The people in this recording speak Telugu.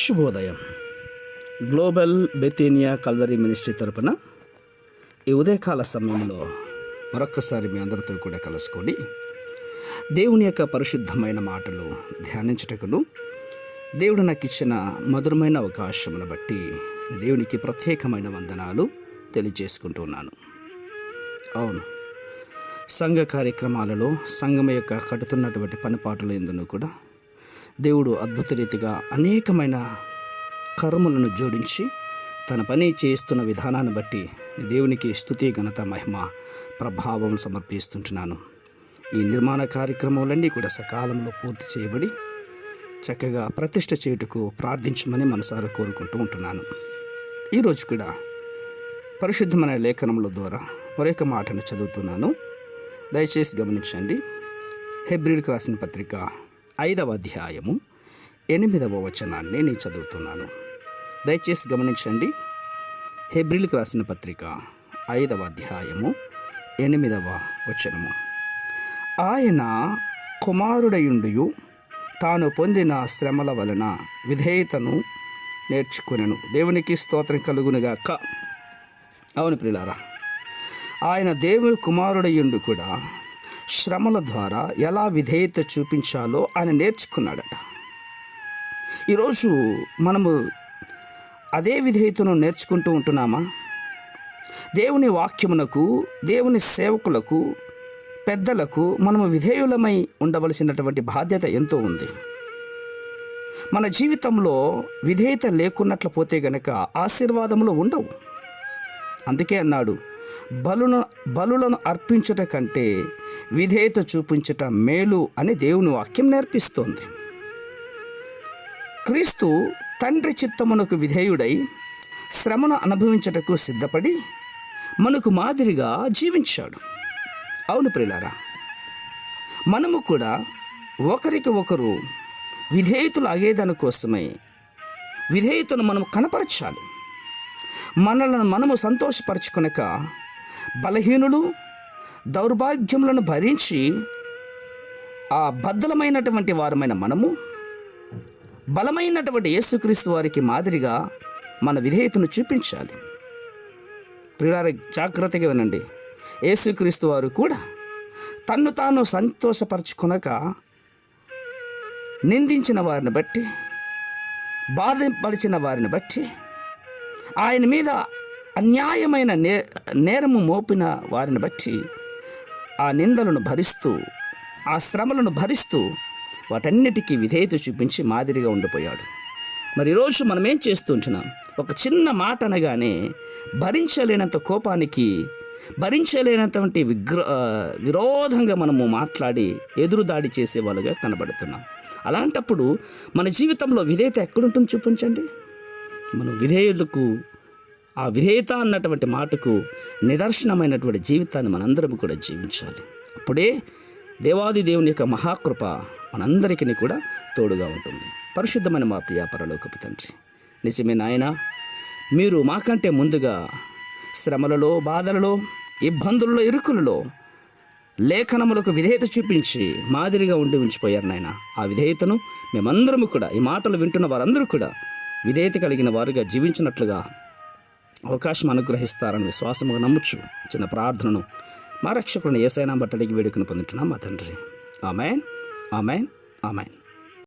శుభోదయం. గ్లోబల్ బెతేనియా కల్వరీ మినిస్ట్రీ తరపున ఈ ఉదయకాల సమయంలో మరొక్కసారి మీ అందరితో కూడా కలుసుకొని దేవుని యొక్క పరిశుద్ధమైన మాటలు ధ్యానించుటకును దేవుడు నాకు ఇచ్చిన మధురమైన అవకాశమును బట్టి దేవునికి ప్రత్యేకమైన వందనాలు తెలియజేసుకుంటున్నాను. అవును, సంఘ కార్యక్రమాలలో సంఘం యొక్క కడుతున్నటువంటి పనిపాటులు ఎందును కూడా దేవుడు అద్భుత రీతిగా అనేకమైన కర్మలను జోడించి తన పని చేస్తున్న విధానాన్ని బట్టి దేవునికి స్తుతి, ఘనత, మహిమ, ప్రభావం సమర్పిస్తుంటున్నాను. ఈ నిర్మాణ కార్యక్రమాలన్నీ కూడా సకాలంలో పూర్తి చేయబడి చక్కగా ప్రతిష్ఠ చేయుటకు ప్రార్థించమని మనసారా కోరుకుంటూ ఉంటున్నాను. ఈరోజు కూడా పరిశుద్ధమైన లేఖనముల ద్వారా మరొక మాటను చదువుతున్నాను. దయచేసి గమనించండి. హెబ్రీయులకు రాసిన పత్రిక 5వ అధ్యాయము 8వ వచనాన్ని నేను చదువుతున్నాను. దయచేసి గమనించండి. హెబ్రీయులకు రాసిన పత్రిక 5వ అధ్యాయము 8వ వచనము. ఆయన కుమారుడయుండియు తాను పొందిన శ్రమల వలన విధేయతను నేర్చుకునెను. దేవునికి స్తోత్రం కలుగునుగాక. అవును ప్రియులారా, ఆయన దేవుని కుమారుడయుండు కూడా శ్రమల ద్వారా ఎలా విధేయత చూపించాలో ఆయన నేర్చుకున్నాడట. ఈరోజు మనము అదే విధేయతను నేర్చుకుంటూ ఉంటున్నామా? దేవుని వాక్యమునకు, దేవుని సేవకులకు, పెద్దలకు మనము విధేయులమై ఉండవలసినటువంటి బాధ్యత ఎంతో ఉంది. మన జీవితంలో విధేయత లేకున్నట్లు పోతే గనక ఆశీర్వాదములు ఉండవు. అందుకే అన్నాడు, బలులను అర్పించుట కంటే విధేయత చూపించుట మేలు అని దేవుని వాక్యం నేర్పిస్తోంది. క్రీస్తు తండ్రి చిత్తమునకు విధేయుడై శ్రమను అనుభవించుటకు సిద్ధపడి మనకు మాదిరిగా జీవించాడు. అవును ప్రియులారా, మనము కూడా ఒకరికి ఒకరు విధేయతలు అగేదాని కోసమై విధేయతను మనం కనపరచాలి. మనలను మనము సంతోషపరచుకొనక బలహీనులు, దౌర్భాగ్యములను భరించి ఆ బద్దలమైనటువంటి వారమైన మనము బలమైనటువంటి యేసుక్రీస్తు వారికి మాదిరిగా మన విధేయతను చూపించాలి. ప్రియులారా, జాగ్రత్తగా వినండి. యేసుక్రీస్తు వారు కూడా తన్ను తాను సంతోషపరచుకొనక నిందించిన వారిని బట్టి, బాధపడిచిన వారిని బట్టి, ఆయన మీద అన్యాయమైన నేరము మోపిన వారిని బట్టి ఆ నిందలను భరిస్తూ, ఆ శ్రమలను భరిస్తూ వాటన్నిటికీ విధేయత చూపించి మాదిరిగా ఉండిపోయాడు. మరి ఈరోజు మనం ఏం చేస్తూ ఉంటున్నాం? ఒక చిన్న మాట అనగానే భరించలేనంత కోపానికి, భరించలేనంతవంటి విరోధంగా మనము మాట్లాడి ఎదురుదాడి చేసేవాళ్ళుగా కనబడుతున్నాం. అలాంటప్పుడు మన జీవితంలో విధేయత ఎక్కడుంటుంది చూపించండి. మనం విధేయులకు, ఆ విధేయత అన్నటువంటి మాటకు నిదర్శనమైనటువంటి జీవితాన్ని మనందరం కూడా జీవించాలి. అప్పుడే దేవాది దేవుని యొక్క మహాకృప మనందరికీ కూడా తోడుగా ఉంటుంది. పరిశుద్ధమైన మా ప్రియ పరలోకపు తండ్రి, నిజమే నాయన, మీరు మాకంటే ముందుగా శ్రమలలో, బాధలలో, ఇబ్బందులలో, ఇరుకులలో లేఖనములకు విధేయత చూపించి మాదిరిగా ఉంచిపోయారు నాయన. ఆ విధేయతను మేమందరము కూడా, ఈ మాటలు వింటున్న వారందరూ కూడా విధేయత కలిగిన వారుగా జీవించినట్లుగా అవకాశం అనుగ్రహిస్తారని విశ్వాసముగా నమ్ముచు చిన్న ప్రార్థనను మా రక్షకులను యేసయ్య నామమున బట్టి అడిగి వేడుకను పొందుతున్నాం మా తండ్రి. ఆమేన్, ఆమేన్, ఆమేన్.